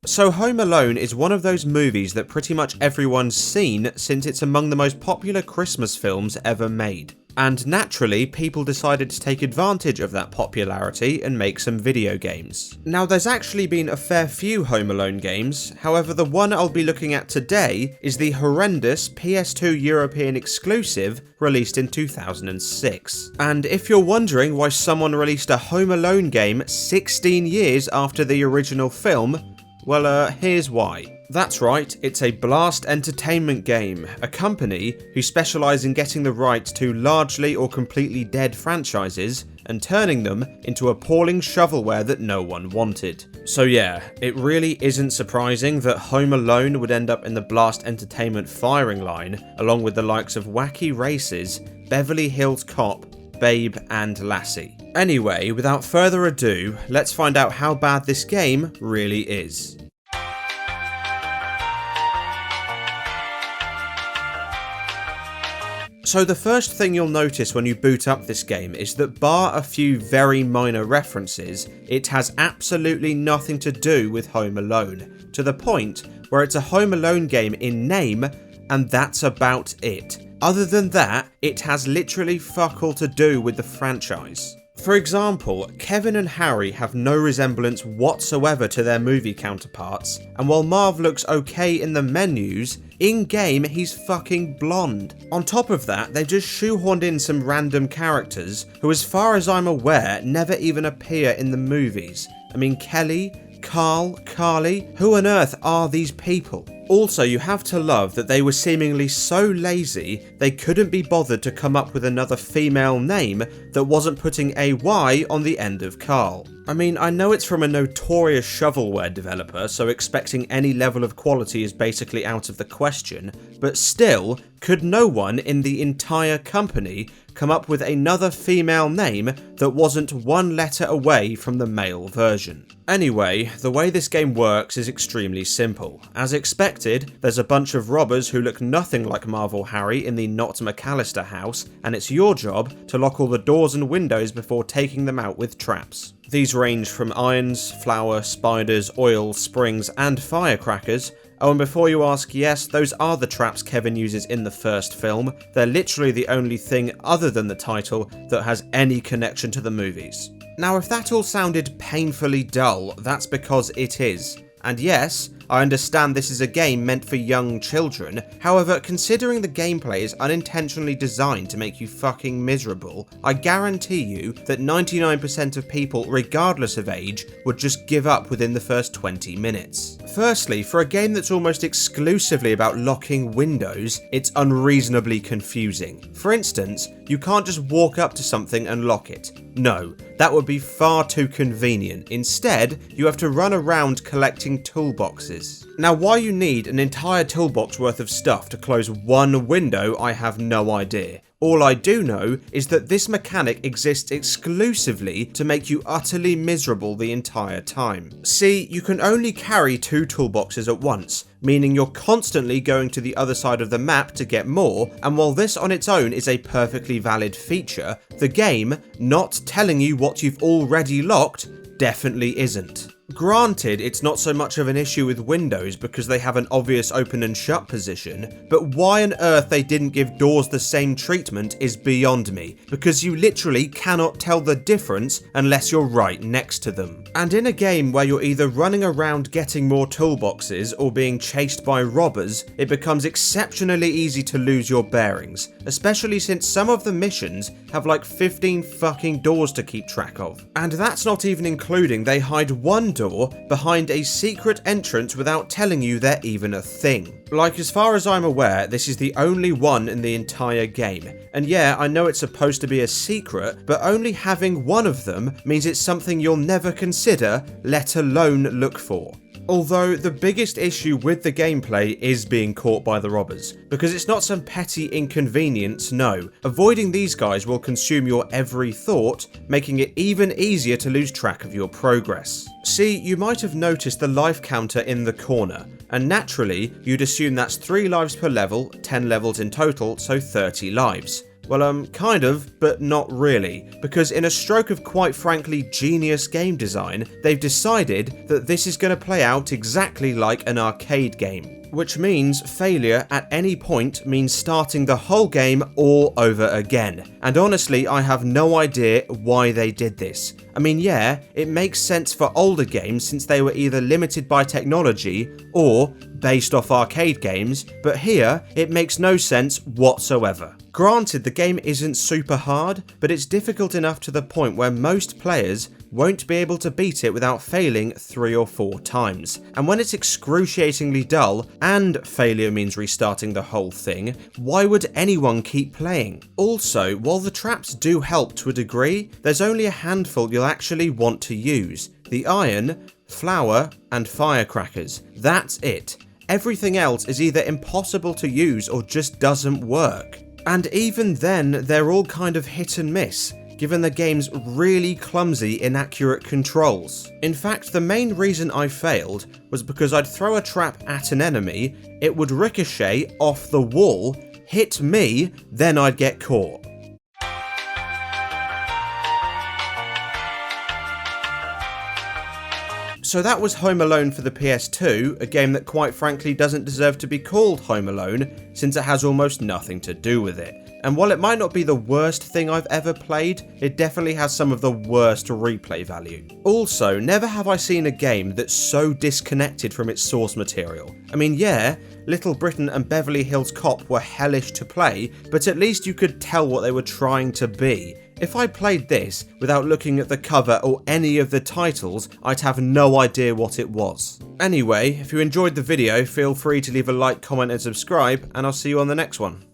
So Home Alone is one of those movies that pretty much everyone's seen since it's among the most popular Christmas films ever made. And naturally, people decided to take advantage of that popularity and make some video games. Now, there's actually been a fair few Home Alone games, however the one I'll be looking at today is the horrendous PS2 European exclusive released in 2006. And if you're wondering why someone released a Home Alone game 16 years after the original film, well, here's why. That's right, it's a Blast Entertainment game, a company who specialise in getting the rights to largely or completely dead franchises and turning them into appalling shovelware that no one wanted. So yeah, it really isn't surprising that Home Alone would end up in the Blast Entertainment firing line, along with the likes of Wacky Races, Beverly Hills Cop, Babe and Lassie. Anyway, without further ado, let's find out how bad this game really is. So the first thing you'll notice when you boot up this game is that bar a few very minor references, it has absolutely nothing to do with Home Alone, to the point where it's a Home Alone game in name, and that's about it. Other than that, it has literally fuck all to do with the franchise. For example, Kevin and Harry have no resemblance whatsoever to their movie counterparts, and while Marv looks okay in the menus, in-game he's fucking blonde. On top of that, they've just shoehorned in some random characters who, as far as I'm aware, never even appear in the movies. I mean, Kelly, Carl, Carly, who on earth are these people? Also, you have to love that they were seemingly so lazy they couldn't be bothered to come up with another female name that wasn't putting a Y on the end of Carl. I mean, I know it's from a notorious shovelware developer, so expecting any level of quality is basically out of the question, but still, could no one in the entire company come up with another female name that wasn't one letter away from the male version? Anyway, the way this game works is extremely simple. As expected, there's a bunch of robbers who look nothing like Marv or Harry in the Not McAllister house, and it's your job to lock all the doors and windows before taking them out with traps. These range from irons, flour, spiders, oil, springs, and firecrackers. Oh, and before you ask, yes, those are the traps Kevin uses in the first film. They're literally the only thing other than the title that has any connection to the movies. Now, if that all sounded painfully dull, that's because it is. And yes, I understand this is a game meant for young children, however, considering the gameplay is unintentionally designed to make you fucking miserable, I guarantee you that 99% of people, regardless of age, would just give up within the first 20 minutes. Firstly, for a game that's almost exclusively about locking windows, it's unreasonably confusing. For instance, you can't just walk up to something and lock it. No, that would be far too convenient. Instead, you have to run around collecting toolboxes. Now, why you need an entire toolbox worth of stuff to close one window, I have no idea. All I do know is that this mechanic exists exclusively to make you utterly miserable the entire time. See, you can only carry 2 toolboxes at once, meaning you're constantly going to the other side of the map to get more, and while this on its own is a perfectly valid feature, the game not telling you what you've already locked definitely isn't. Granted, it's not so much of an issue with Windows because they have an obvious open and shut position, but why on earth they didn't give doors the same treatment is beyond me, because you literally cannot tell the difference unless you're right next to them. And in a game where you're either running around getting more toolboxes or being chased by robbers, it becomes exceptionally easy to lose your bearings, especially since some of the missions have like 15 fucking doors to keep track of. And that's not even including they hide one door behind a secret entrance without telling you they're even a thing. Like, as far as I'm aware, this is the only one in the entire game. And yeah, I know it's supposed to be a secret, but only having one of them means it's something you'll never consider, let alone look for. Although the biggest issue with the gameplay is being caught by the robbers, because it's not some petty inconvenience, no. Avoiding these guys will consume your every thought, making it even easier to lose track of your progress. See, you might have noticed the life counter in the corner, and naturally, you'd assume that's 3 lives per level, 10 levels in total, so 30 lives. Well, kind of, but not really, because in a stroke of quite frankly genius game design, they've decided that this is going to play out exactly like an arcade game, which means failure at any point means starting the whole game all over again. And honestly, I have no idea why they did this. I mean, yeah, it makes sense for older games since they were either limited by technology or based off arcade games, but here it makes no sense whatsoever. Granted, the game isn't super hard, but it's difficult enough to the point where most players won't be able to beat it without failing 3 or 4 times. And when it's excruciatingly dull, and failure means restarting the whole thing, why would anyone keep playing? Also, while the traps do help to a degree, there's only a handful you'll actually want to use. The iron, flour, and firecrackers. That's it. Everything else is either impossible to use or just doesn't work. And even then, they're all kind of hit and miss, given the game's really clumsy, inaccurate controls. In fact, the main reason I failed was because I'd throw a trap at an enemy, it would ricochet off the wall, hit me, then I'd get caught. So that was Home Alone for the PS2, a game that quite frankly doesn't deserve to be called Home Alone, since it has almost nothing to do with it. And while it might not be the worst thing I've ever played, it definitely has some of the worst replay value. Also, never have I seen a game that's so disconnected from its source material. I mean, yeah, Little Britain and Beverly Hills Cop were hellish to play, but at least you could tell what they were trying to be. If I played this without looking at the cover or any of the titles, I'd have no idea what it was. Anyway, if you enjoyed the video, feel free to leave a like, comment and subscribe, and I'll see you on the next one.